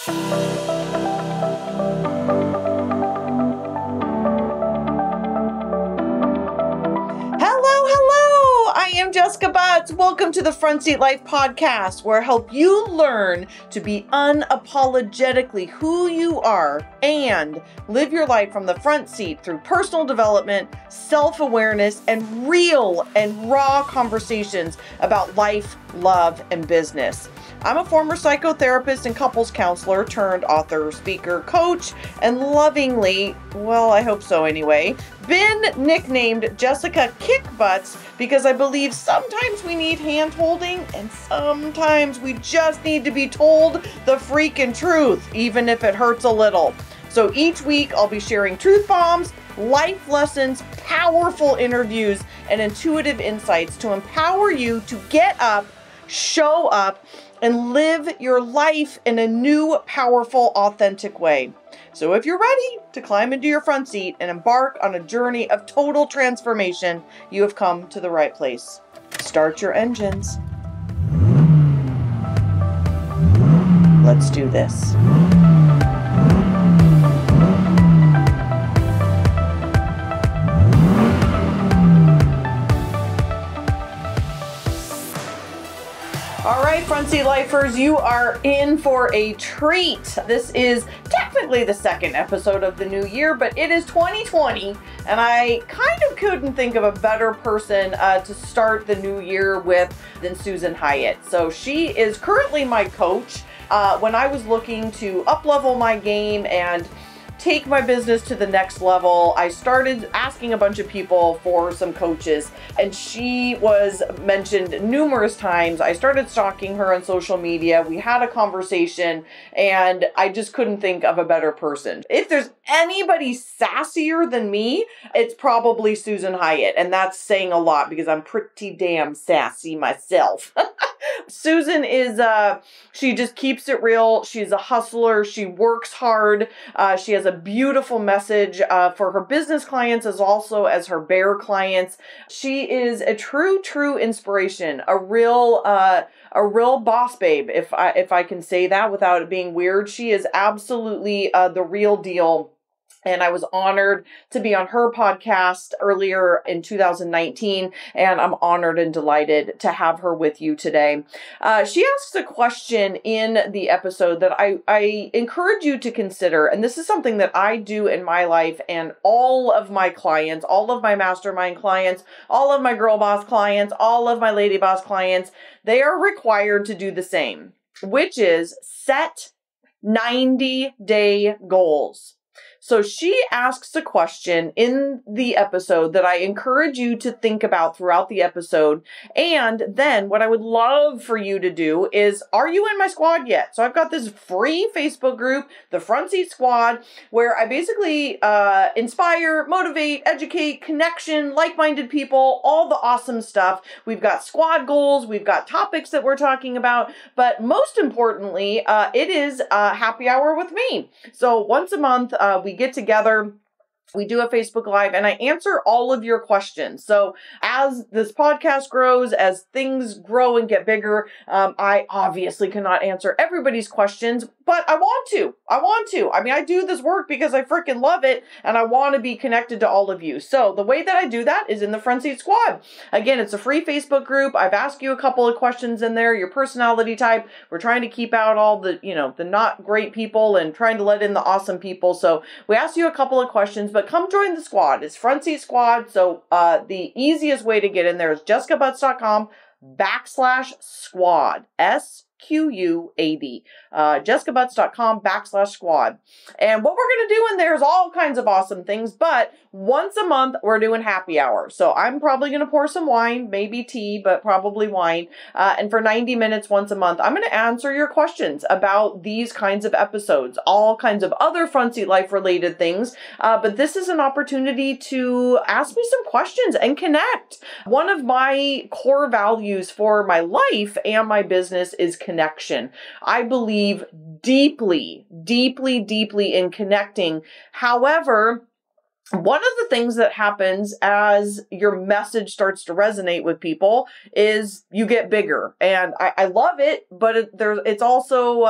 I am Jessica Butts. Welcome to the Front Seat Life podcast, where I help you learn to be unapologetically who you are and live your life from the front seat through personal development, self-awareness, and real and raw conversations about life, love, and business. I'm a former psychotherapist and couples counselor turned author, speaker, coach, and lovingly, well, I hope so anyway, been nicknamed Jessica Kick Butts because I believe sometimes we need hand holding and sometimes we just need to be told the freaking truth, even if it hurts a little. So each week I'll be sharing truth bombs, life lessons, powerful interviews, and intuitive insights to empower you to get up, show up, and live your life in a new, powerful, authentic way. So if you're ready to climb into your front seat and embark on a journey of total transformation, you have come to the right place. Start your engines. Let's do this. All right, Front Seat Lifers, you are in for a treat. This is technically the second episode of the new year, but it is 2020, and I kind of couldn't think of a better person to start the new year with than Susan Hyatt. So she is currently my coach. When I was looking to up-level my game and take my business to the next level, I started asking a bunch of people for some coaches, and she was mentioned numerous times. I started stalking her on social media. We had a conversation, and I just couldn't think of a better person. If there's anybody sassier than me, it's probably Susan Hyatt, and that's saying a lot because I'm pretty damn sassy myself. Susan is, she just keeps it real. She's a hustler. She works hard. She has a beautiful message for her business clients as also as her bear clients. She is a true inspiration, a real boss babe, if I can say that without it being weird. She is absolutely the real deal. And I was honored to be on her podcast earlier in 2019, and I'm honored and delighted to have her with you today. She asks a question in the episode that I encourage you to consider, and this is something that I do in my life, and all of my clients, all of my mastermind clients, all of my girl boss clients, all of my lady boss clients, they are required to do the same, which is set 90-day goals. So she asks a question in the episode that I encourage you to think about throughout the episode. And then what I would love for you to do is, are you in my squad yet? So I've got this free Facebook group, the Front Seat Squad, where I basically inspire, motivate, educate, connection, like-minded people, all the awesome stuff. We've got squad goals. We've got topics that we're talking about. But most importantly, it is happy hour with me. So once a month, we get together. We do a Facebook Live and I answer all of your questions. So as this podcast grows, as things grow and get bigger, I obviously cannot answer everybody's questions, but I want to. I mean, I do this work because I freaking love it and I want to be connected to all of you. So the way that I do that is in the Front Seat Squad. Again, it's a free Facebook group. I've asked you a couple of questions in there, your personality type. We're trying to keep out all the, the not great people and trying to let in the awesome people. So we asked you a couple of questions, but come join the squad. It's Front Seat Squad. So the easiest way to get in there is jessicabutts.com/squad. SQUAD. jessicabutts.com/squad. And what we're going to do in there is all kinds of awesome things, but once a month we're doing happy hour. So I'm probably going to pour some wine, maybe tea, but probably wine. And for 90 minutes once a month, I'm going to answer your questions about these kinds of episodes, all kinds of other Front Seat Life related things. But this is an opportunity to ask me some questions and connect. One of my core values for my life and my business is connection. I believe deeply in connecting. However, one of the things that happens as your message starts to resonate with people is you get bigger. And I love it, but it's also,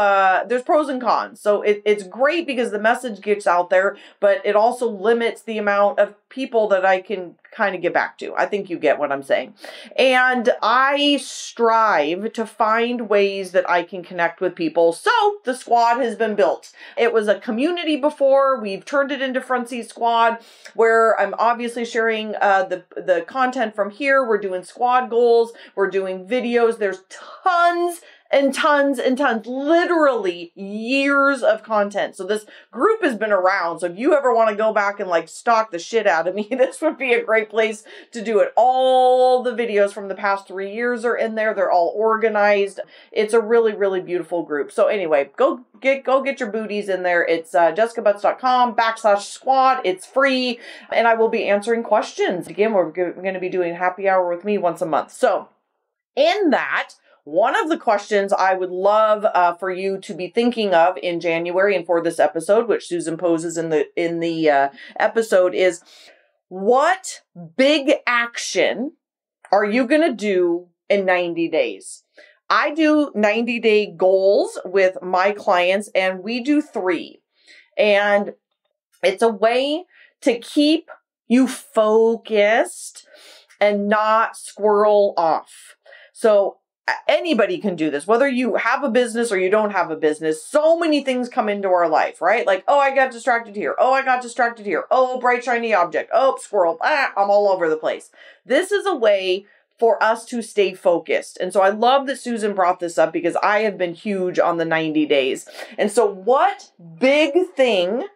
there's pros and cons. So it's great because the message gets out there, but it also limits the amount of people that I can kind of get back to. I think you get what I'm saying. And I strive to find ways that I can connect with people. So the squad has been built. It was a community before. We've turned it into Front Seat Squad, where I'm obviously sharing the content from here. We're doing squad goals. We're doing videos. There's tons and tons and tons, literally years of content. So this group has been around. So if you ever want to go back and like stalk the shit out of me, this would be a great place to do it. All the videos from the past 3 years are in there. They're all organized. It's a really, really beautiful group. So anyway, go get your booties in there. It's jessicabutts.com/squad. It's free. And I will be answering questions. Again, we're going to be doing happy hour with me once a month. So in that, one of the questions I would love for you to be thinking of in January and for this episode, which Susan poses in the episode, is what big action are you going to do in 90 days? I do 90-day goals with my clients, and we do 3. And it's a way to keep you focused and not squirrel off. So anybody can do this, whether you have a business or you don't have a business. So many things come into our life, right? Like, oh, I got distracted here. Oh, I got distracted here. Oh, bright, shiny object. Oh, squirrel. I'm all over the place. This is a way for us to stay focused. And so I love that Susan brought this up because I have been huge on the 90 days. And so what big thing,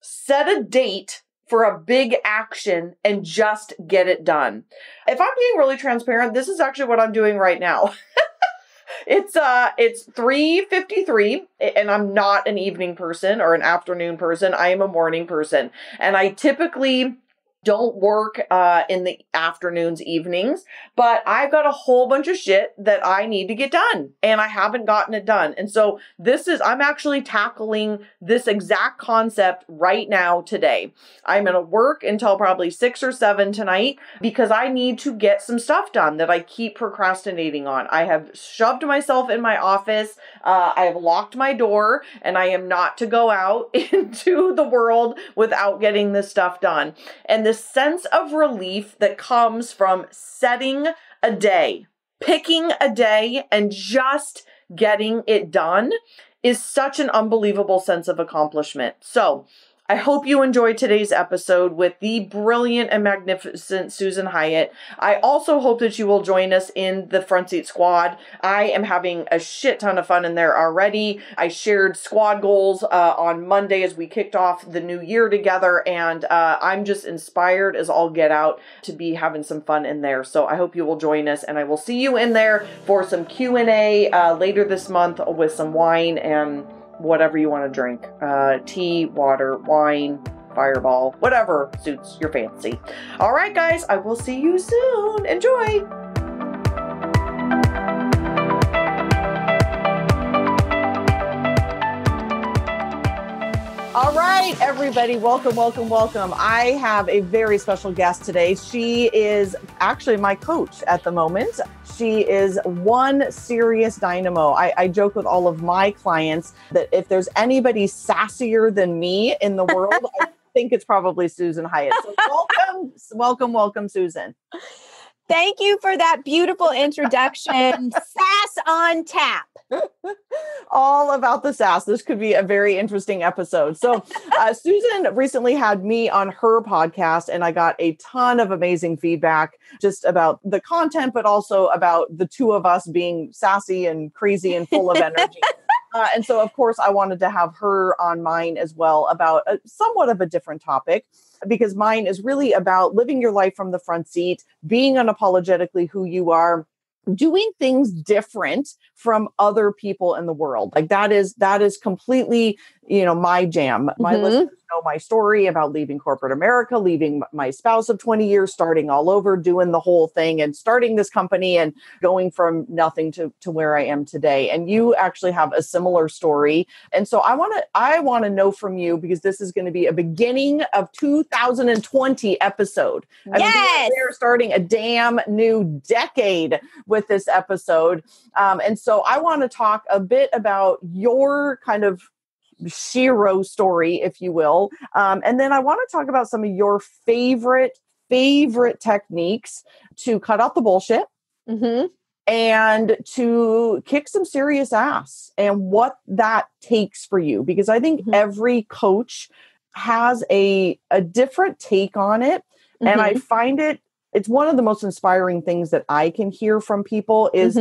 set a date for a big action and just get it done. If I'm being really transparent, this is actually what I'm doing right now. It's 3:53 and I'm not an evening person or an afternoon person. I am a morning person. And I typically don't work in the afternoons, evenings, but I've got a whole bunch of shit that I need to get done and I haven't gotten it done. And so I'm actually tackling this exact concept right now today. I'm going to work until probably 6 or 7 tonight because I need to get some stuff done that I keep procrastinating on. I have shoved myself in my office. I have locked my door and I am not to go out into the world without getting this stuff done. And this sense of relief that comes from setting a day, picking a day and just getting it done is such an unbelievable sense of accomplishment. So I hope you enjoyed today's episode with the brilliant and magnificent Susan Hyatt. I also hope that you will join us in the Front Seat Squad. I am having a shit ton of fun in there already. I shared squad goals on Monday as we kicked off the new year together, and I'm just inspired as all get out to be having some fun in there. So I hope you will join us, and I will see you in there for some Q&A later this month with some wine and whatever you want to drink. Tea, water, wine, Fireball, whatever suits your fancy. All right, guys, I will see you soon. Enjoy. All right, everybody, welcome, welcome, welcome. I have a very special guest today. She is actually my coach at the moment. She is one serious dynamo. I joke with all of my clients that if there's anybody sassier than me in the world, I think it's probably Susan Hyatt. So welcome, Susan. Thank you for that beautiful introduction. Sass on tap. All about the sass. This could be a very interesting episode. So Susan recently had me on her podcast and I got a ton of amazing feedback just about the content, but also about the two of us being sassy and crazy and full of energy. And so, of course, I wanted to have her on mine as well about somewhat of a different topic, because mine is really about living your life from the front seat, being unapologetically who you are, doing things different from other people in the world. Like that is completely, my jam. My listeners know my story about leaving corporate America, leaving my spouse of 20 years, starting all over, doing the whole thing and starting this company and going from nothing to where I am today. And you actually have a similar story. And so I want to know from you, because this is going to be a beginning of 2020 episode. Yes. We're starting a damn new decade with this episode. And so I want to talk a bit about your kind of Shiro story, if you will. And then I want to talk about some of your favorite techniques to cut out the bullshit and to kick some serious ass, and what that takes for you. Because I think every coach has a different take on it. And I find it's one of the most inspiring things that I can hear from people is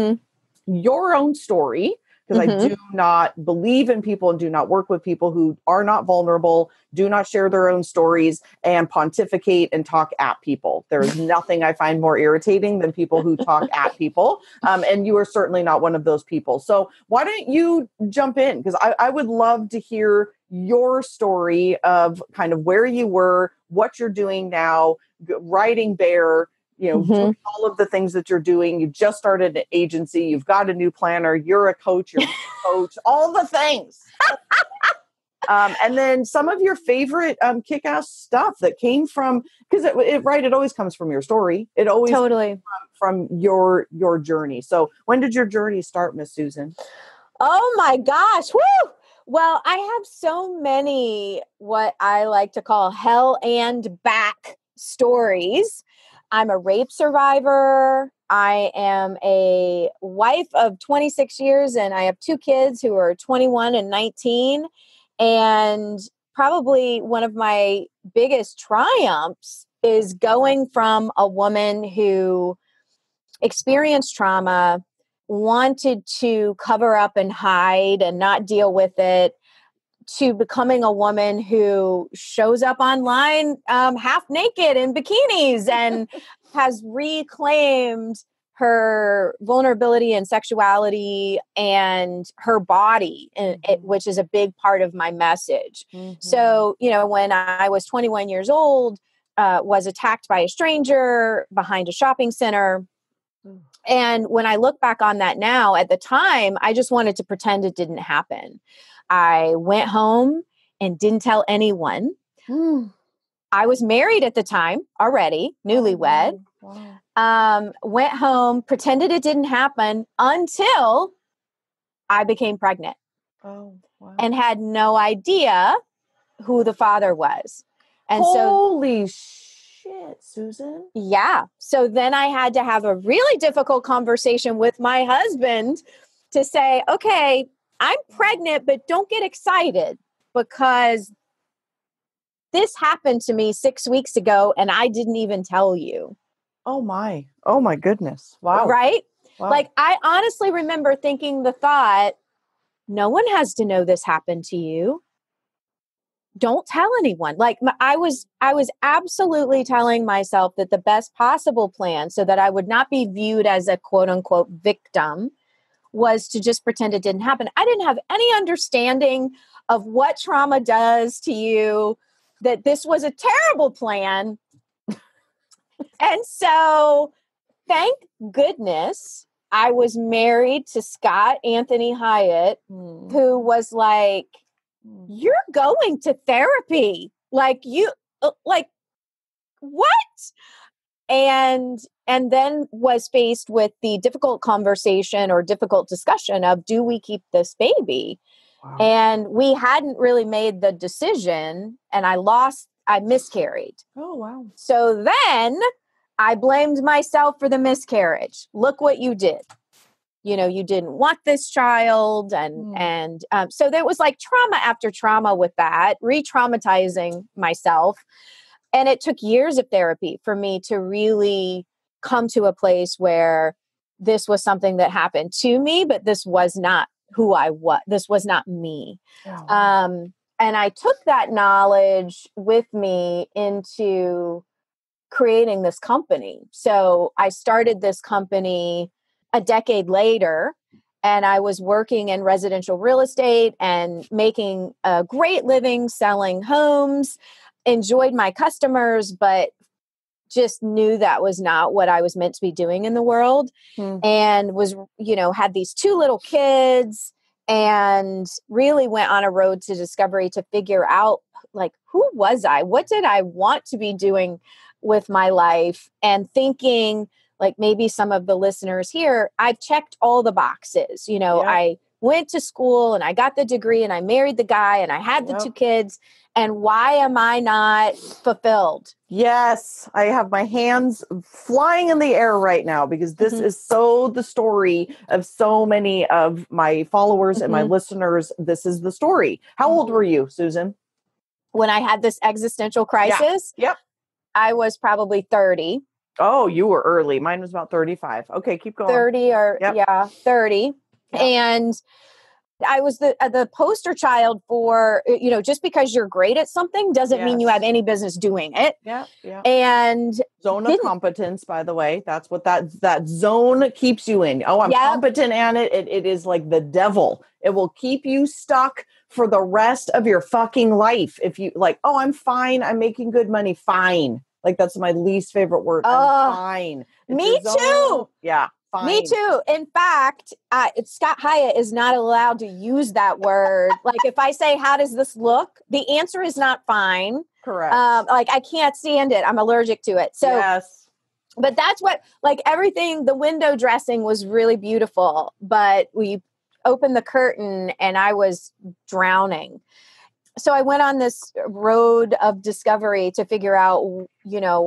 your own story. Because I do not believe in people and do not work with people who are not vulnerable, do not share their own stories, and pontificate and talk at people. There's nothing I find more irritating than people who talk at people. And you are certainly not one of those people. So why don't you jump in? Because I would love to hear your story of kind of where you were, what you're doing now, riding bear, doing all of the things that you're doing. You just started an agency. You've got a new planner. You're a coach. You're a coach. All the things. And then some of your favorite kick-ass stuff that came from, because it always comes from your story. It always comes from your journey. So when did your journey start, Miss Susan? Oh my gosh. Woo! Well, I have so many, what I like to call hell and back stories. I'm a rape survivor. I am a wife of 26 years, and I have 2 kids who are 21 and 19. And probably one of my biggest triumphs is going from a woman who experienced trauma, wanted to cover up and hide and not deal with it, to becoming a woman who shows up online half naked in bikinis and has reclaimed her vulnerability and sexuality and her body, which is a big part of my message. So, when I was 21 years old, was attacked by a stranger behind a shopping center. And when I look back on that now, at the time, I just wanted to pretend it didn't happen. I went home and didn't tell anyone. I was married at the time already, newlywed. Went home, pretended it didn't happen until I became pregnant. And had no idea who the father was. And Holy shit, Susan. Yeah. So then I had to have a really difficult conversation with my husband to say, okay, I'm pregnant, but don't get excited, because this happened to me 6 weeks ago and I didn't even tell you. Oh my goodness. Wow. Right? Wow. Like, I honestly remember thinking the thought, no one has to know this happened to you. Don't tell anyone. Like, I was absolutely telling myself that the best possible plan, so that I would not be viewed as a quote unquote victim, was to just pretend it didn't happen. I didn't have any understanding of what trauma does to you, that this was a terrible plan. And so, thank goodness, I was married to Scott Anthony Hyatt, who was like, you're going to therapy. Like, what? And then was faced with the difficult conversation or difficult discussion of, do we keep this baby? Wow. And we hadn't really made the decision, and I miscarried. Oh, wow. So then I blamed myself for the miscarriage. Look what you did. You didn't want this child. And so there was like trauma after trauma with that, re-traumatizing myself. And it took years of therapy for me to really come to a place where this was something that happened to me, but this was not who I was. This was not me. Oh. And I took that knowledge with me into creating this company. So I started this company a decade later, and I was working in residential real estate and making a great living selling homes, enjoyed my customers, but just knew that was not what I was meant to be doing in the world. And was, had these 2 little kids and really went on a road to discovery to figure out, like, who was I? What did I want to be doing with my life? And thinking, like, maybe some of the listeners here, I've checked all the boxes. I went to school and I got the degree and I married the guy and I had the 2 kids. And why am I not fulfilled? Yes, I have my hands flying in the air right now because this is so the story of so many of my followers and my listeners. This is the story. How old were you, Susan? When I had this existential crisis, I was probably 30. Oh, you were early. Mine was about 35. Okay, keep going. 30 30. Yep. And I was the poster child for, just because you're great at something doesn't mean you have any business doing it. Yeah. And zone of competence, by the way, that's what that zone keeps you in. Oh, I'm competent at it. It is like the devil. It will keep you stuck for the rest of your fucking life. If you like, oh, I'm fine. I'm making good money. Fine. Like, that's my least favorite word. I'm fine. Me too. Yeah. Fine. Me too. In fact, Scott Hyatt is not allowed to use that word. Like, if I say, how does this look? The answer is not fine. Correct. Like, I can't stand it. I'm allergic to it. So, yes. But that's what, like, everything, the window dressing was really beautiful, but we opened the curtain and I was drowning. So I went on this road of discovery to figure out,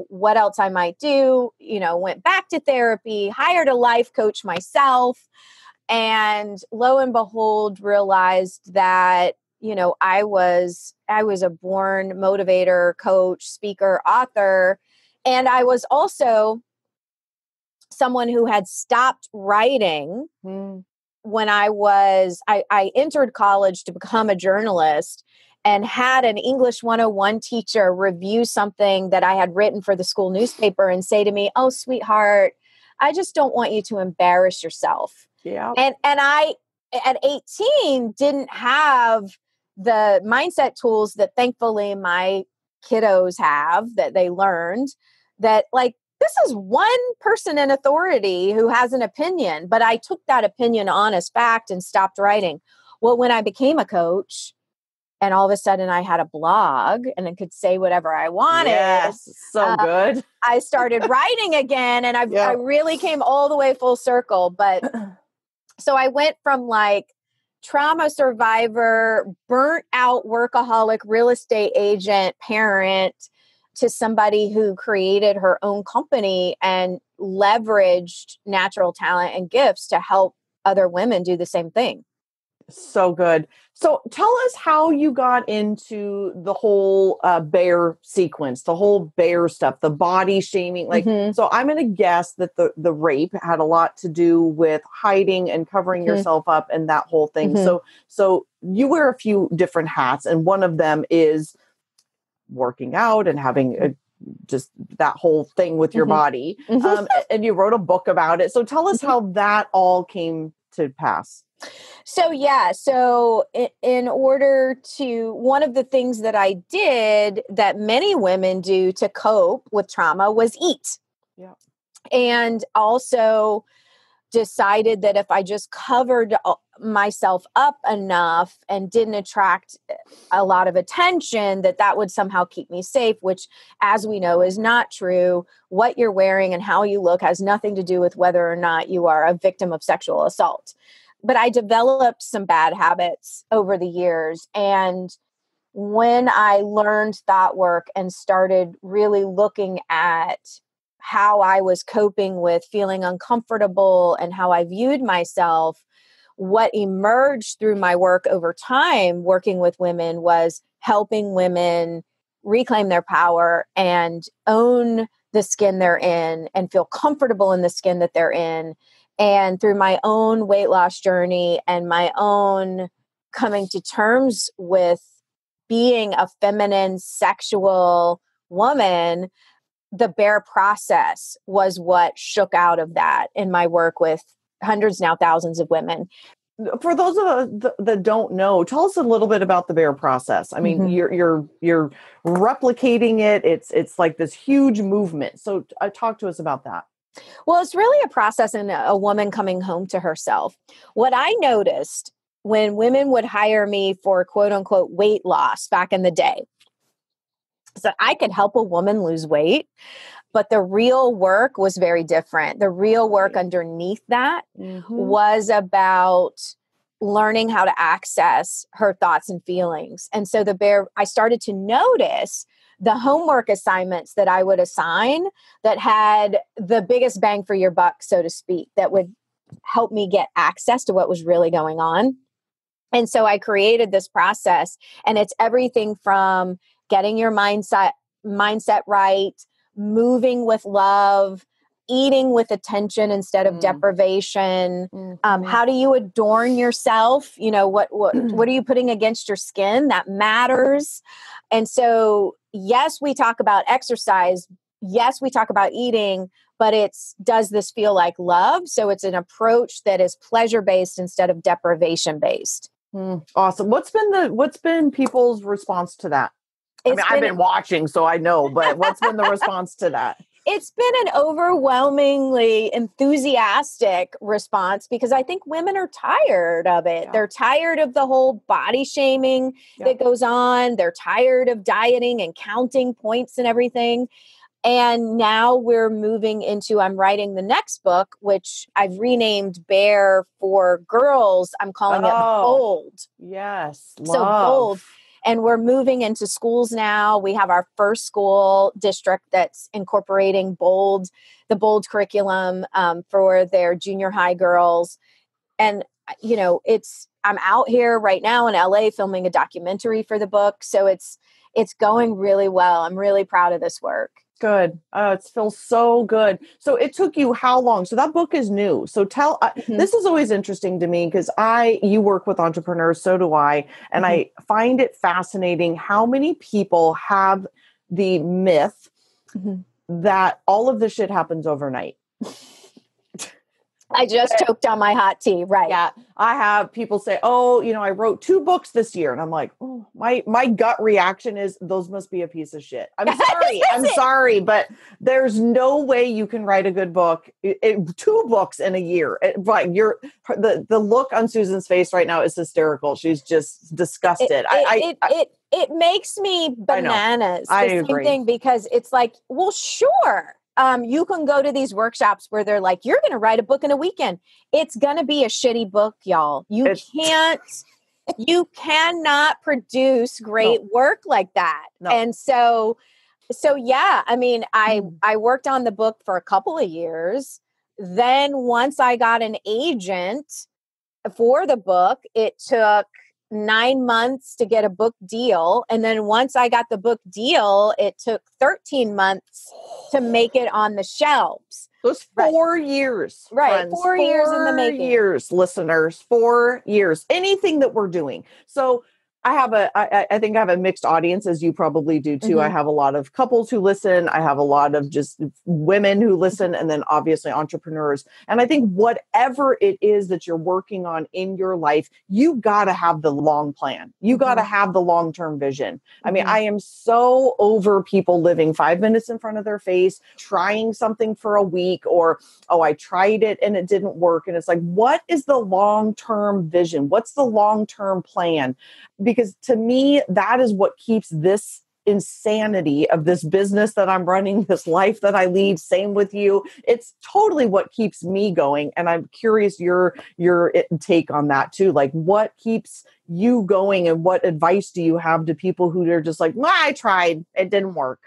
what else I might do, went back to therapy, hired a life coach myself, and lo and behold, realized that, I was a born motivator, coach, speaker, author. And I was also someone who had stopped writing when I entered college to become a journalist, and had an English 101 teacher review something that I had written for the school newspaper and say to me, "Oh, sweetheart, I just don't want you to embarrass yourself." Yeah. And I, at 18, didn't have the mindset tools that thankfully my kiddos have, that they learned, that, like, this is one person in authority who has an opinion, but I took that opinion on as fact and stopped writing. Well, when I became a coach, and all of a sudden I had a blog and I could say whatever I wanted. Yes, so good. I started writing again, and I really came all the way full circle. But so I went from, like, trauma survivor, burnt out workaholic real estate agent parent to somebody who created her own company and leveraged natural talent and gifts to help other women do the same thing. So good. So tell us how you got into the whole bear sequence, the whole bear stuff, the body shaming. Like, so I'm going to guess that the rape had a lot to do with hiding and covering yourself up and that whole thing. So you wear a few different hats, and one of them is working out and having just that whole thing with your body. And you wrote a book about it. So tell us how that all came to pass. So in order to, one of the things that I did that many women do to cope with trauma was eat. Yeah. And also decided that if I just covered myself up enough and didn't attract a lot of attention, that would somehow keep me safe, which, as we know, is not true. What you're wearing and how you look has nothing to do with whether or not you are a victim of sexual assault. But I developed some bad habits over the years. And when I learned thought work and started really looking at how I was coping with feeling uncomfortable and how I viewed myself, what emerged through my work over time working with women was helping women reclaim their power and own the skin they're in and feel comfortable in the skin that they're in. And through my own weight loss journey and my own coming to terms with being a feminine, sexual woman, the bear process was what shook out of that in my work with hundreds, now thousands of women. For those of us that don't know, tell us a little bit about the BEAR process. I mean, you're replicating it. It's like this huge movement. So talk to us about that. Well, it's really a process in a woman coming home to herself. What I noticed when women would hire me for quote unquote weight loss back in the day is that I could help a woman lose weight, but the real work was very different. The real work underneath that was about learning how to access her thoughts and feelings. And so I started to notice the homework assignments that I would assign that had the biggest bang for your buck, so to speak, that would help me get access to what was really going on. And so I created this process, and it's everything from getting your mindset right, moving with love, eating with attention instead of deprivation. How do you adorn yourself? You know, what are you putting against your skin? That matters. And so, yes, we talk about exercise. Yes, we talk about eating, but does this feel like love? So it's an approach that is pleasure-based instead of deprivation-based. Awesome. What's been people's response to that? I've been watching, so I know, but what's been the response to that? It's been an overwhelmingly enthusiastic response because I think women are tired of it. Yeah. They're tired of the whole body shaming that goes on. They're tired of dieting and counting points and everything. And now we're moving into, I'm writing the next book, which I've renamed Bear for Girls. I'm calling it Bold. Yes. Love. So Bold. And we're moving into schools now. We have our first school district that's incorporating the Bold curriculum for their junior high girls. And, you know, I'm out here right now in LA filming a documentary for the book. So it's going really well. I'm really proud of this work. Good. It feels so good. So it took you how long? So that book is new. So this is always interesting to me because you work with entrepreneurs, so do I. And I find it fascinating how many people have the myth that all of this shit happens overnight. I just choked on my hot tea. Right. Yeah. I have people say, oh, you know, I wrote 2 books this year. And I'm like, oh, my gut reaction is those must be a piece of shit. I'm sorry. I'm sorry, but there's no way you can write a good book, 2 books in a year. Like the look on Susan's face right now is hysterical. She's just disgusted. It makes me bananas. I agree. Same thing, because it's like, well, sure. You can go to these workshops where they're like, you're going to write a book in a weekend. It's going to be a shitty book, y'all. You cannot produce great work like that. No. And so yeah, I mean, I worked on the book for a couple of years. Then once I got an agent for the book, it took 9 months to get a book deal. And then once I got the book deal, it took 13 months to make it on the shelves. Those 4 years. Right. Friends. 4 years in the making. 4 years, listeners. 4 years. Anything that we're doing. So I think I have a mixed audience, as you probably do too. I have a lot of couples who listen. I have a lot of just women who listen, and then obviously entrepreneurs. And I think whatever it is that you're working on in your life, you got to have the long plan. You got to have the long-term vision. I mean, I am so over people living 5 minutes in front of their face, trying something for a week, or, oh, I tried it and it didn't work. And it's like, what is the long-term vision? What's the long-term plan? Because to me, that is what keeps this insanity of this business that I'm running, this life that I lead. Same with you. It's totally what keeps me going. And I'm curious your take on that too. Like, what keeps you going, and what advice do you have to people who are just like, well, I tried, it didn't work?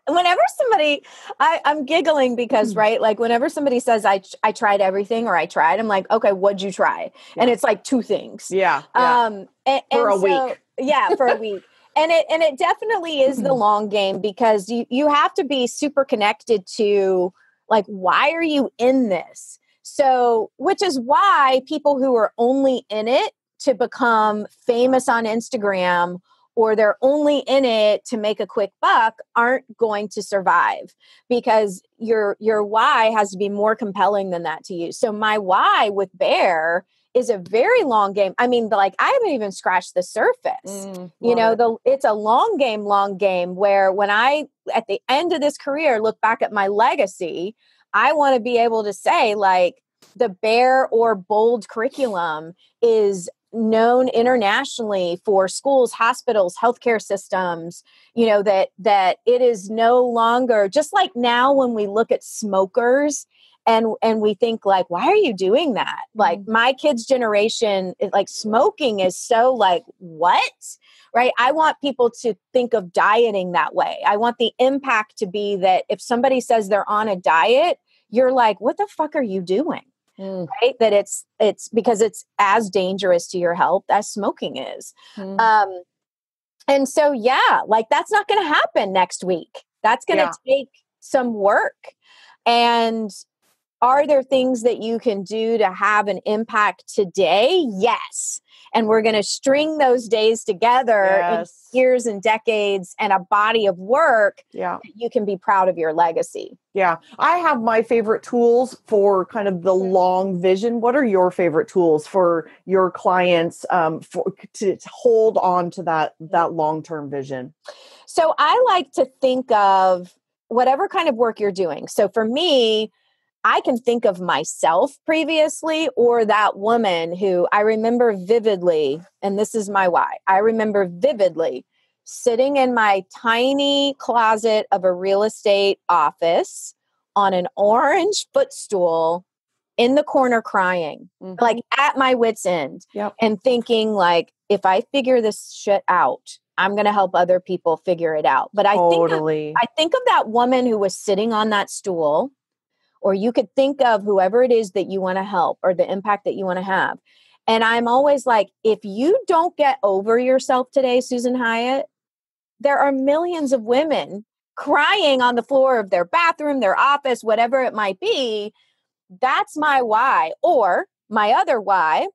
Whenever somebody, I'm giggling because, right, like whenever somebody says, I tried everything, or I tried, I'm like, okay, what'd you try? Yeah. And it's like 2 things. Yeah. For a week. Yeah, for a week. And it definitely is the long game, because you have to be super connected to, like, why are you in this? So, which is why people who are only in it to become famous on Instagram or they're only in it to make a quick buck aren't going to survive, because your why has to be more compelling than that to you. So my why with Bear is a very long game. I mean, like, I haven't even scratched the surface. It's a long game where when I, at the end of this career, look back at my legacy, I want to be able to say, like, the Bear or Bold curriculum is known internationally for schools, hospitals, healthcare systems, that it is no longer just like now when we look at smokers and we think, like, why are you doing that? Like, my kids' generation, like, smoking is so, like, what? Right? I want people to think of dieting that way. I want the impact to be that if somebody says they're on a diet, you're like, what the fuck are you doing? Right? That it's because it's as dangerous to your health as smoking is. And so, like, that's not going to happen next week. That's going to take some work. And are there things that you can do to have an impact today? Yes. And we're going to string those days together in years and decades and a body of work that you can be proud of your legacy. Yeah. I have my favorite tools for kind of the long vision. What are your favorite tools for your clients to hold on to that long-term vision? So I like to think of whatever kind of work you're doing. So for me, I can think of myself previously, or that woman who I remember vividly, and this is my why. I remember vividly sitting in my tiny closet of a real estate office on an orange footstool in the corner crying, like at my wit's end, and thinking, like, if I figure this shit out, I'm going to help other people figure it out. But I think of that woman who was sitting on that stool. Or you could think of whoever it is that you want to help or the impact that you want to have. And I'm always like, if you don't get over yourself today, Susan Hyatt, there are millions of women crying on the floor of their bathroom, their office, whatever it might be. That's my why. Or my other why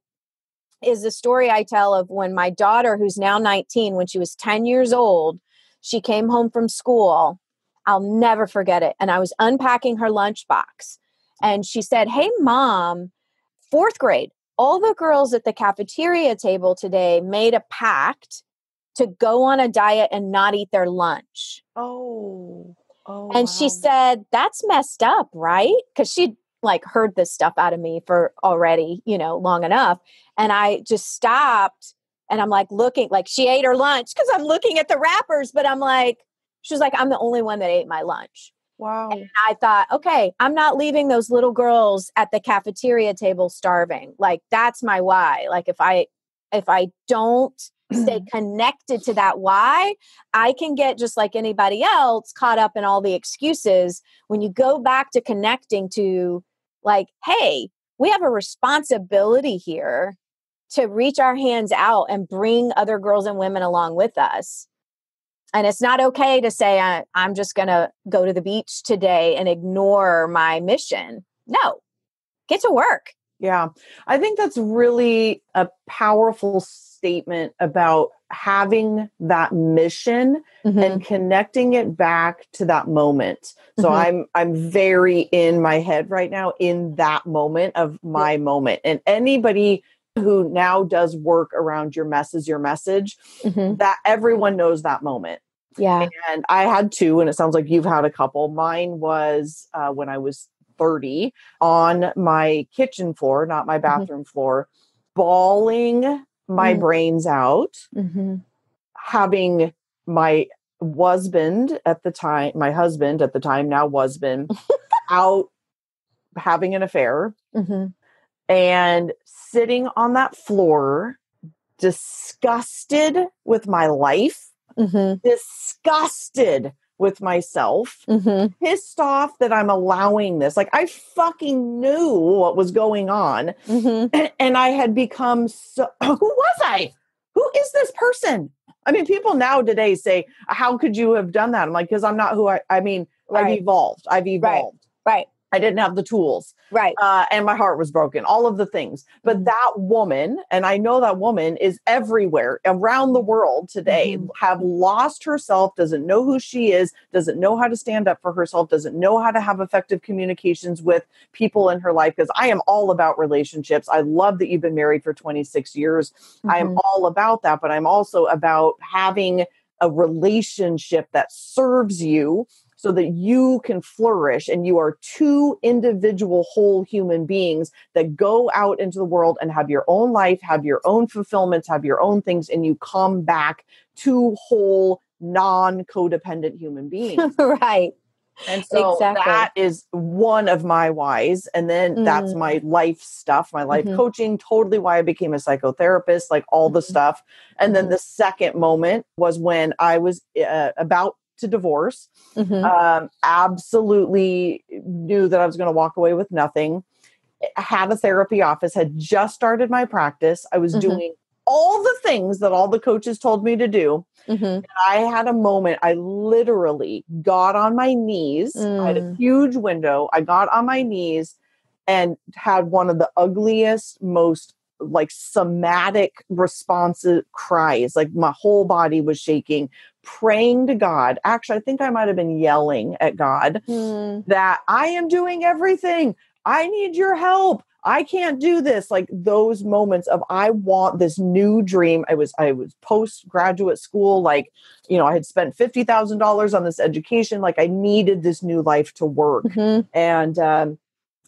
is the story I tell of when my daughter, who's now 19, when she was 10 years old, she came home from school. I'll never forget it. And I was unpacking her lunchbox. And she said, "Hey, Mom, 4th grade, all the girls at the cafeteria table today made a pact to go on a diet and not eat their lunch." And she said, "That's messed up, right?" Because she'd, like, heard this stuff out of me for already, long enough. And I just stopped and I'm like looking, like, she ate her lunch because I'm looking at the wrappers, but I'm like, she was like, "I'm the only one that ate my lunch." Wow. And I thought, okay, I'm not leaving those little girls at the cafeteria table starving. Like, that's my why. Like, if I don't stay connected to that why, I can get, just like anybody else, caught up in all the excuses. When you go back to connecting to, like, hey, we have a responsibility here to reach our hands out and bring other girls and women along with us. And it's not okay to say, I'm just going to go to the beach today and ignore my mission. No, get to work. Yeah. I think that's really a powerful statement about having that mission and connecting it back to that moment. So I'm very in my head right now in that moment of my moment. And anybody who now does work around your message, that everyone knows that moment. Yeah. And I had 2, and it sounds like you've had a couple. Mine was when I was 30 on my kitchen floor, not my bathroom floor, bawling my brains out, having my husband at the time, now husband, out having an affair, and sitting on that floor, disgusted with my life, disgusted with myself, pissed off that I'm allowing this. Like, I fucking knew what was going on. And I had become so, who was I? Who is this person? I mean, people now today say, how could you have done that? I'm like, because I'm not who I've evolved. I've evolved. Right. I didn't have the tools. Right. And my heart was broken, all of the things. But that woman, and I know that woman is everywhere around the world today, have lost herself, doesn't know who she is, doesn't know how to stand up for herself, doesn't know how to have effective communications with people in her life. Because I am all about relationships. I love that you've been married for 26 years. I am all about that, but I'm also about having a relationship that serves you so that you can flourish, and you are two individual whole human beings that go out into the world and have your own life, have your own fulfillments, have your own things, and you come back two whole non-codependent human beings. Right. And so that is one of my whys. And then that's my life stuff, my life coaching, totally why I became a psychotherapist, like all the stuff. And then the second moment was when I was about to divorce. Absolutely knew that I was going to walk away with nothing. I had a therapy office, had just started my practice. I was doing all the things that all the coaches told me to do. And I had a moment, I literally got on my knees. I had a huge window. I got on my knees and had one of the ugliest, most like somatic responsive cries. Like my whole body was shaking, praying to God. Actually, I think I might've been yelling at God that I am doing everything. I need your help. I can't do this. Like those moments of, I want this new dream. I was postgraduate school. Like, you know, I had spent $50,000 on this education. Like I needed this new life to work. And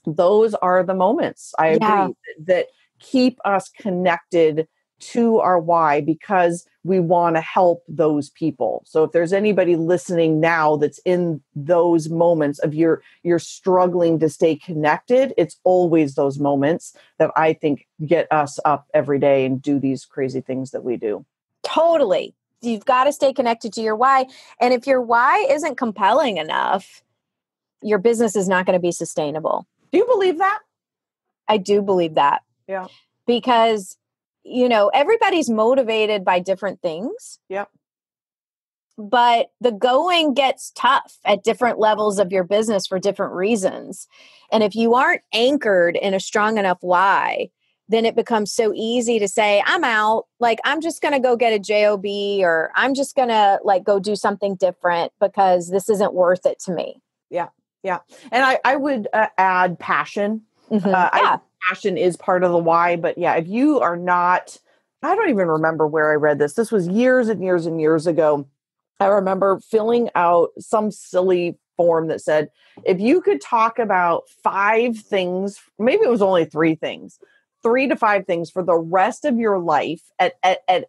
those are the moments, I agree, that keep us connected to our why, because we want to help those people. So if there's anybody listening now that's in those moments of you're struggling to stay connected, it's always those moments that I think get us up every day and do these crazy things that we do. Totally. You've got to stay connected to your why. And if your why isn't compelling enough, your business is not going to be sustainable. Do you believe that? I do believe that. Yeah. Because, you know, everybody's motivated by different things. Yep. But the going gets tough at different levels of your business for different reasons. And if you aren't anchored in a strong enough why, then it becomes so easy to say, I'm out. Like, I'm just going to go get a job, or I'm just going to like go do something different because this isn't worth it to me. Yeah. Yeah. And I would add passion. Passion is part of the why. But yeah, if you are not, I don't even remember where I read this. This was years and years and years ago. I remember filling out some silly form that said, if you could talk about 5 things, maybe it was only 3 things, 3 to 5 things for the rest of your life at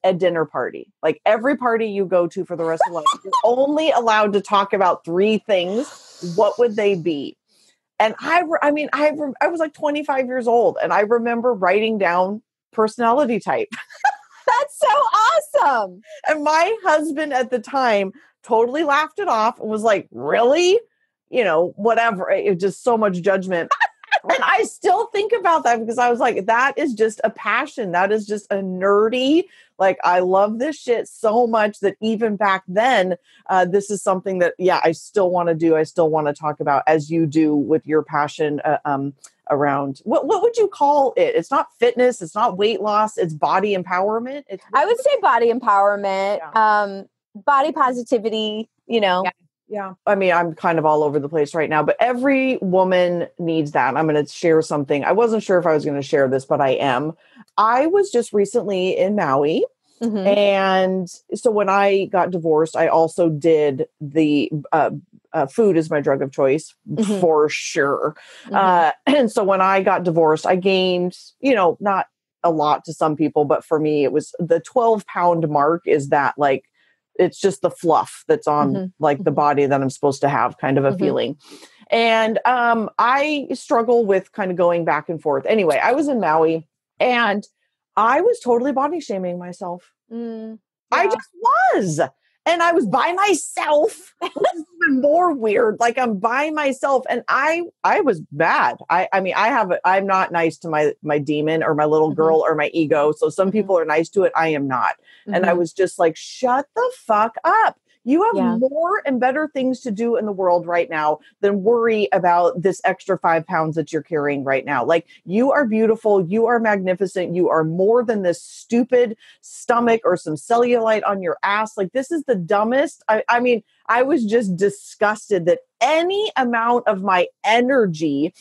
a dinner party. Like every party you go to for the rest of life, you're only allowed to talk about 3 things. What would they be? And I was like 25 years old, and I remember writing down personality type. That's so awesome. And my husband at the time totally laughed it off and was like, really? You know, whatever. It was just so much judgment. And I still think about that because I was like, that is just a passion. That is just a nerdy, like, I love this shit so much that even back then, this is something that, I still want to do. I still want to talk about, as you do with your passion around, what would you call it? It's not fitness. It's not weight loss. It's body empowerment. I would say body empowerment, body positivity, you know. Yeah. I mean, I'm kind of all over the place right now, but every woman needs that. I'm going to share something. I wasn't sure if I was going to share this, but I am. I was just recently in Maui. And so when I got divorced, I also did the food is my drug of choice for sure. And so when I got divorced, I gained, not a lot to some people, but for me, it was the 12-pound mark is that like, it's just the fluff that's on like the body that I'm supposed to have, kind of a feeling. And I struggle with kind of going back and forth. Anyway, I was in Maui and I was totally body shaming myself. I just was. And I was by myself, which is even more weird. Like I'm by myself and I was bad. I'm not nice to my demon or my little girl or my ego. So some people are nice to it. I am not. And I was just like, shut the fuck up. you have Yeah. more and better things to do in the world right now than worry about this extra 5 pounds that you're carrying right now. Like, you are beautiful. You are magnificent. You are more than this stupid stomach or some cellulite on your ass. Like, this is the dumbest. I mean, I was just disgusted that any amount of my energy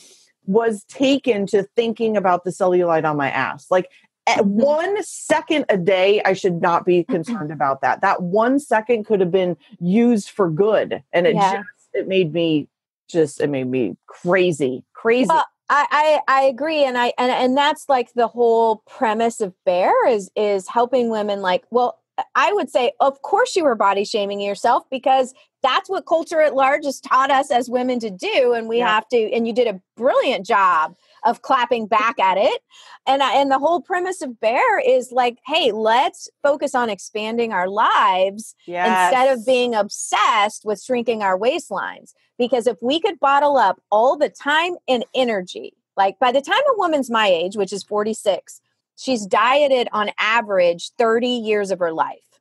was taken to thinking about the cellulite on my ass. Like, at 1 second a day, I should not be concerned about that. That 1 second could have been used for good. And it made me crazy. Well, I agree. And that's like the whole premise of Bear is helping women. Like, well, I would say, of course you were body shaming yourself, because that's what culture at large has taught us as women to do. And we have to, and you did a brilliant job of clapping back at it. And the whole premise of Bear is like, hey, let's focus on expanding our lives instead of being obsessed with shrinking our waistlines. Because if we could bottle up all the time and energy, like by the time a woman's my age, which is 46, she's dieted on average 30 years of her life.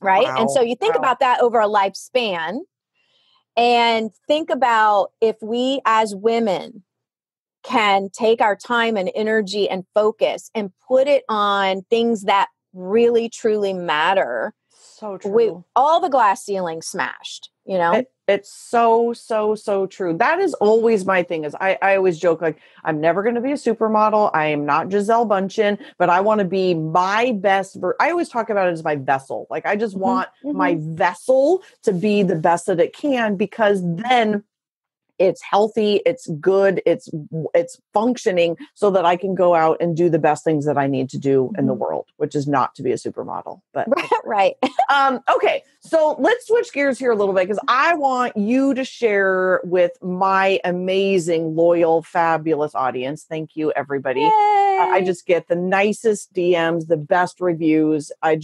Right. Wow. And so you think about that over a lifespan, and think about if we as women can take our time and energy and focus and put it on things that really, truly matter. So true. All the glass ceiling smashed, you know? It's so true. That is always my thing. Is I always joke, like, I'm never going to be a supermodel. I am not Giselle Bundchen, but I want to be my best. I always talk about it as my vessel. Like, I just want my vessel to be the best that it can, because then it's healthy, it's good, it's functioning, so that I can go out and do the best things that I need to do in the world, which is not to be a supermodel. But right. Okay, so let's switch gears here a little bit, because I want you to share with my amazing, loyal, fabulous audience. Thank you, everybody. I just get the nicest DMs, the best reviews. I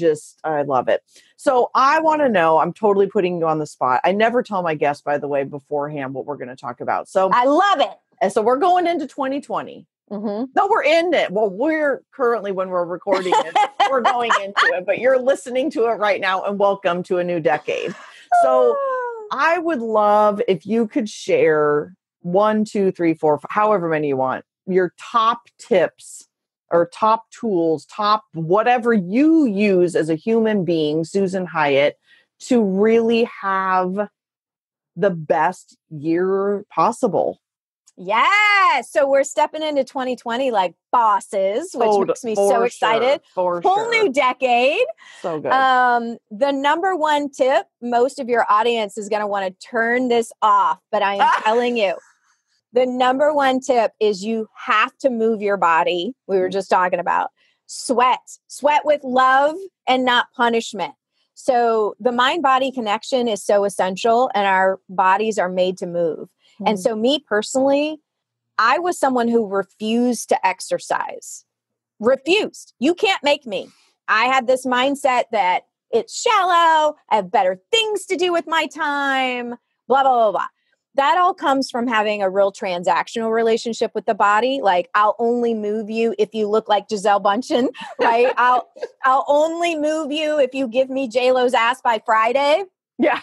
love it. So I want to know, I'm totally putting you on the spot. I never tell my guests, by the way, beforehand what we're going to talk about. So I love it. And so we're going into 2020. No, we're in it. Well, we're currently, when we're recording it, we're going into it, but you're listening to it right now, and welcome to a new decade. So I would love if you could share 1, 2, 3, 4, however many you want, your top tips or top tools, top whatever you use as a human being, Susan Hyatt, to really have the best year possible. Yeah. So we're stepping into 2020 like bosses, which makes me so excited. Whole new decade. So good. The number one tip, most of your audience is going to want to turn this off, but I am telling you, the number one tip is you have to move your body. We were just talking about sweat with love and not punishment. So the mind-body connection is so essential, and our bodies are made to move. And so me personally, I was someone who refused to exercise. Refused. You can't make me. I had this mindset that it's shallow. I have better things to do with my time, blah, blah, blah, blah. That all comes from having a real transactional relationship with the body. Like, I'll only move you if you look like Giselle Bundchen, right? I'll only move you if you give me J-Lo's ass by Friday. Yeah.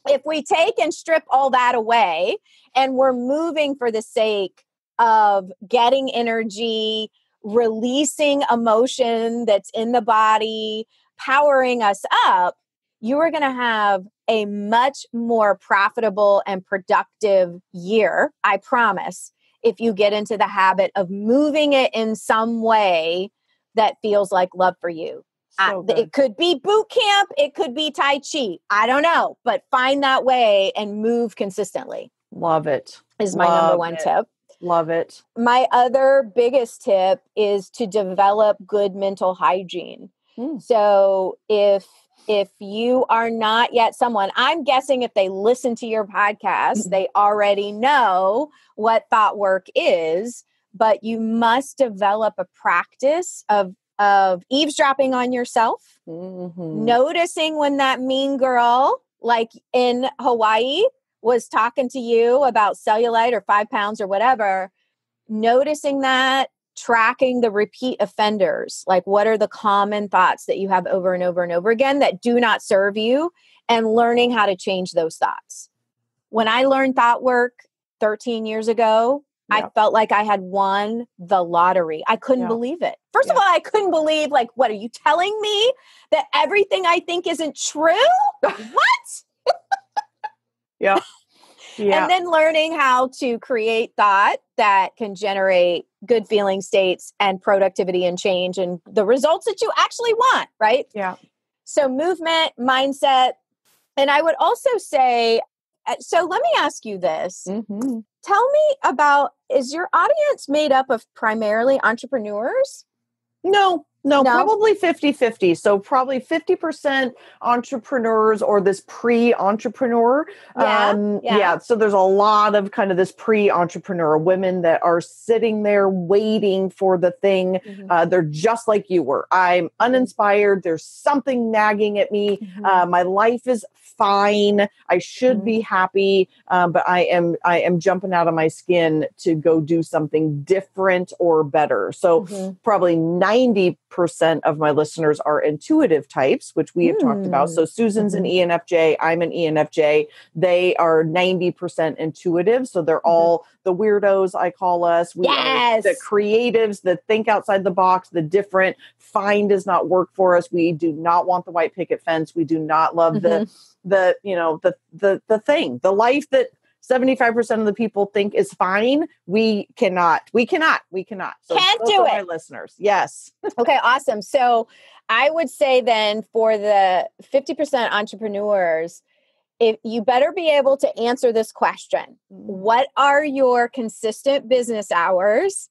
If we take and strip all that away, and we're moving for the sake of getting energy, releasing emotion that's in the body, powering us up, you are going to have a much more profitable and productive year, I promise, if you get into the habit of moving it in some way that feels like love for you. It could be boot camp. It could be Tai Chi. I don't know, but find that way and move consistently. Love it. Is my number one tip. Love it. My other biggest tip is to develop good mental hygiene. So if you are not yet someone, I'm guessing if they listen to your podcast, they already know what thought work is, but you must develop a practice of eavesdropping on yourself, noticing when that mean girl, like in Hawaii, was talking to you about cellulite or 5 pounds or whatever, noticing that, tracking the repeat offenders, like what are the common thoughts that you have over and over and over again that do not serve you, and learning how to change those thoughts. When I learned thought work 13 years ago, I felt like I had won the lottery. I couldn't believe it. First of all, I couldn't believe, like, what are you telling me that everything I think isn't true? What? Yeah. And then learning how to create thought that can generate good feeling states and productivity and change and the results that you actually want, right? Yeah. So movement, mindset. And I would also say, so let me ask you this. Mm-hmm. Tell me about, is your audience made up of primarily entrepreneurs? No, probably 50-50. So probably 50% entrepreneurs or this pre-entrepreneur. So there's a lot of kind of this pre-entrepreneur women that are sitting there waiting for the thing. They're just like you were. I'm uninspired. There's something nagging at me. My life is fine. I should be happy, but I am jumping out of my skin to go do something different or better. So probably 90% of my listeners are intuitive types, which we have talked about. So Susan's an ENFJ. I'm an ENFJ. They are 90% intuitive. So they're all the weirdos, I call us. We are the creatives that think outside the box, the different. Fine does not work for us. We do not want the white picket fence. We do not love the thing, the life that 75% of the people think is fine. We cannot. So can't do it. My listeners. Yes. Okay. Awesome. So I would say then for the 50% entrepreneurs, if you better be able to answer this question, what are your consistent business hours?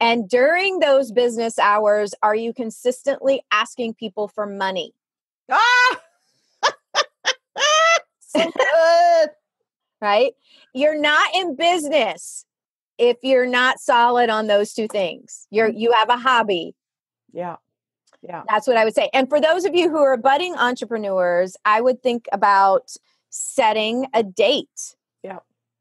And during those business hours, are you consistently asking people for money? So good. Right? You're not in business if you're not solid on those two things. You have a hobby. Yeah. That's what I would say. And for those of you who are budding entrepreneurs, I would think about setting a date.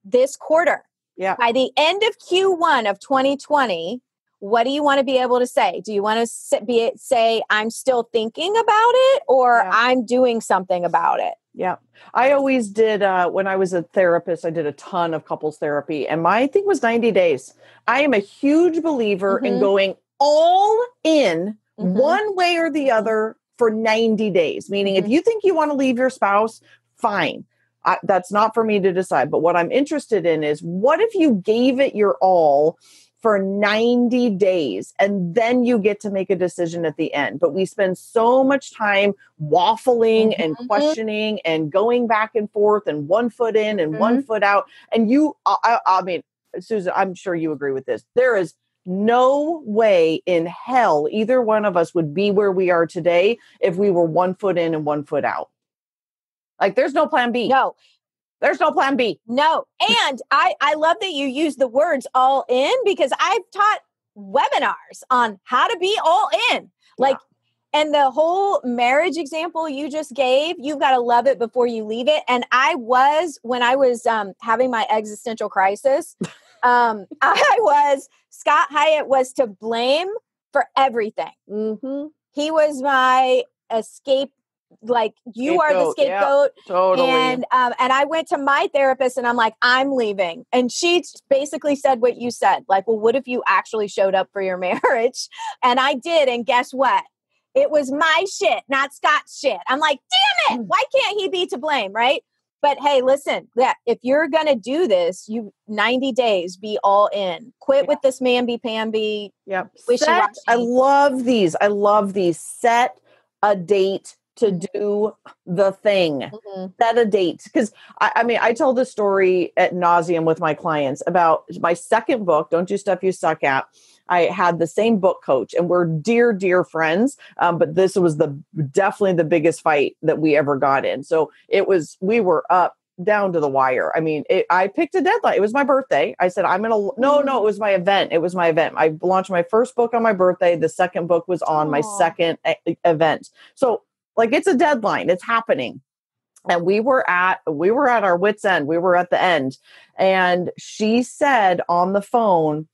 This quarter. By the end of Q1 of 2020, what do you want to be able to say? Do you want to say, I'm still thinking about it, or I'm doing something about it? Yeah. I always did, when I was a therapist, I did a ton of couples therapy, and my thing was 90 days. I am a huge believer in going all in one way or the other for 90 days. Meaning if you think you want to leave your spouse, fine. That's not for me to decide. But what I'm interested in is, what if you gave it your all for 90 days and then you get to make a decision at the end? But we spend so much time waffling and questioning and going back and forth and one foot in and one foot out. And I mean, Susan, I'm sure you agree with this. There is no way in hell either one of us would be where we are today if we were 1 foot in and 1 foot out. Like, there's no plan B. No. There's no plan B. No. And I love that you use the words all in, because I've taught webinars on how to be all in. And the whole marriage example you just gave, you've got to love it before you leave it. And when I was having my existential crisis, Scott Hyatt was to blame for everything. He was my escape. Like, you are the scapegoat. Yeah, totally. And I went to my therapist and I'm like, I'm leaving. And she basically said what you said. Like, well, what if you actually showed up for your marriage? And I did. And guess what? It was my shit, not Scott's shit. I'm like, damn it. Why can't he be to blame? Right. But hey, listen, if you're going to do this, 90 days, be all in. Quit with this mamby-pamby. I love these. Set a date to do the thing. Set a date. Because I tell this story ad nauseum with my clients about my second book, Don't Do Stuff You Suck At. I had the same book coach, and we're dear, dear friends. But this was definitely the biggest fight that we ever got in. So we were up down to the wire. I mean, I picked a deadline. It was my birthday. I said, no, it was my event. It was my event. I launched my first book on my birthday. The second book was on my second event. So, like, it's a deadline. It's happening. And we were at our wit's end. We were at the end. And she said on the phone,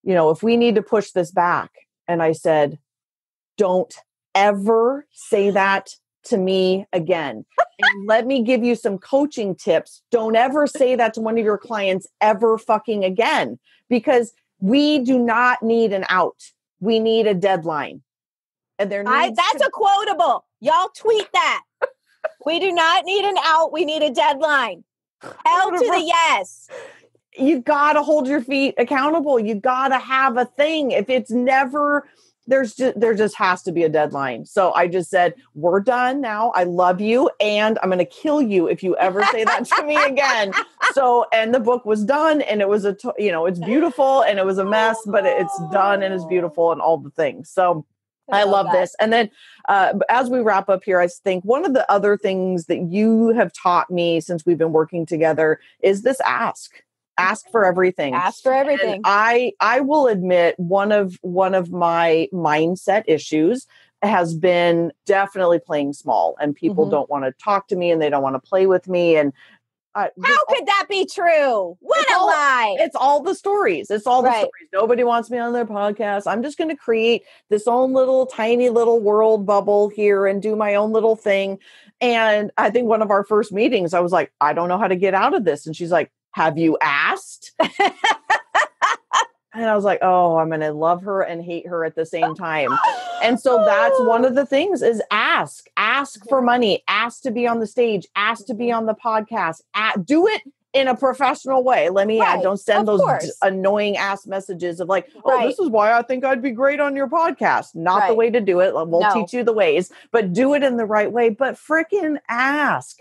if we need to push this back. And I said, don't ever say that to me again. And let me give you some coaching tips. Don't ever say that to one of your clients ever fucking again, because we do not need an out. We need a deadline. And that's a quotable. Y'all tweet that. We do not need an out. We need a deadline. Hell to the yes. You got to hold your feet accountable. You got to have a thing. If it's never, there just has to be a deadline. So I just said, we're done now. I love you. And I'm going to kill you if you ever say that to me again. So, and the book was done, and it was it's beautiful, and it was a mess, but it's done and it's beautiful and all the things. So I love this. And then as we wrap up here, I think one of the other things that you have taught me since we've been working together is this ask for everything. Ask for everything. And I will admit one of my mindset issues has been definitely playing small, and people don't want to talk to me and they don't want to play with me. And how could that be true? What a lie. It's all the stories. It's all the stories. Nobody wants me on their podcast. I'm just going to create this own little tiny little world bubble here and do my own little thing. And I think one of our first meetings, I was like, I don't know how to get out of this. And she's like, have you asked? And I was like, oh, I'm going to love her and hate her at the same time. And so that's one of the things is ask for money, ask to be on the stage, ask to be on the podcast, do it in a professional way. Let me add, don't send those annoying ass messages of like, oh, this is why I think I'd be great on your podcast. Not the way to do it. We'll teach you the ways, but do it in the right way. But freaking ask.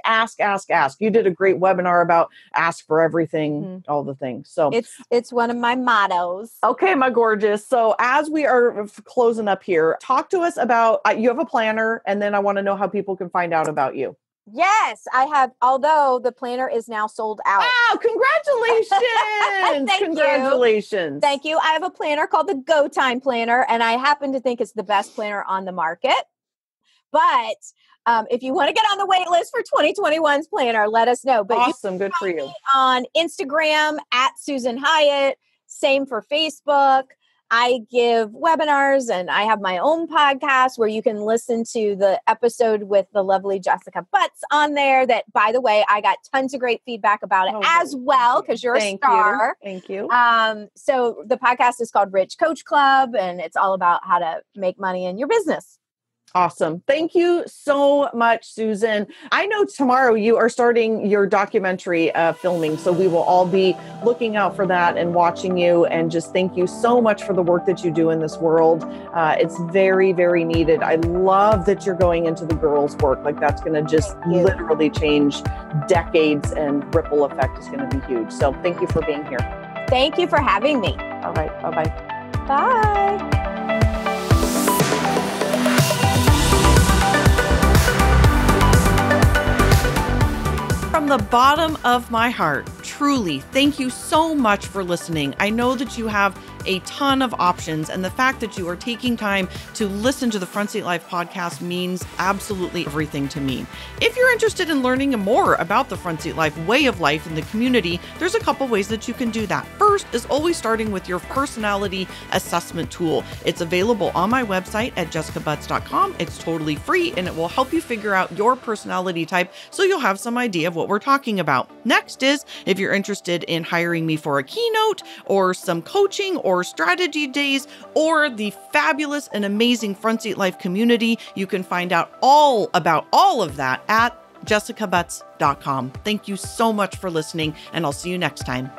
You did a great webinar about ask for everything, all the things. So it's one of my mottos. Okay, my gorgeous. So as we are closing up here, talk to us about, you have a planner, and then I want to know how people can find out about you. Yes, I have. Although the planner is now sold out. Wow, congratulations. Congratulations. Thank you. I have a planner called the Go Time Planner, and I happen to think it's the best planner on the market. But if you want to get on the wait list for 2021's planner, let us know. But awesome. Good for you. On Instagram at Susan Hyatt. Same for Facebook. I give webinars, and I have my own podcast where you can listen to the episode with the lovely Jessica Butts on there that, by the way, I got tons of great feedback about it as well, because you're a star. Thank you. So the podcast is called Rich Coach Club, and it's all about how to make money in your business. Awesome. Thank you so much, Susan. I know tomorrow you are starting your documentary filming, so we will all be looking out for that and watching you, and just thank you so much for the work that you do in this world. It's very, very needed. I love that you're going into the girls' work. Like, that's going to just literally change decades, and ripple effect is going to be huge. So thank you for being here. Thank you for having me. All right. Bye-bye. Bye. From the bottom of my heart, truly, thank you so much for listening. I know that you have a ton of options, and the fact that you are taking time to listen to the Front Seat Life podcast means absolutely everything to me. If you're interested in learning more about the Front Seat Life way of life in the community, there's a couple ways that you can do that. First is always starting with your personality assessment tool. It's available on my website at jessicabutts.com. It's totally free, and it will help you figure out your personality type so you'll have some idea of what we're talking about. Next is, if you're interested in hiring me for a keynote or some coaching or strategy days or the fabulous and amazing Front Seat Life community, you can find out all about all of that at jessicabutts.com. Thank you so much for listening, and I'll see you next time.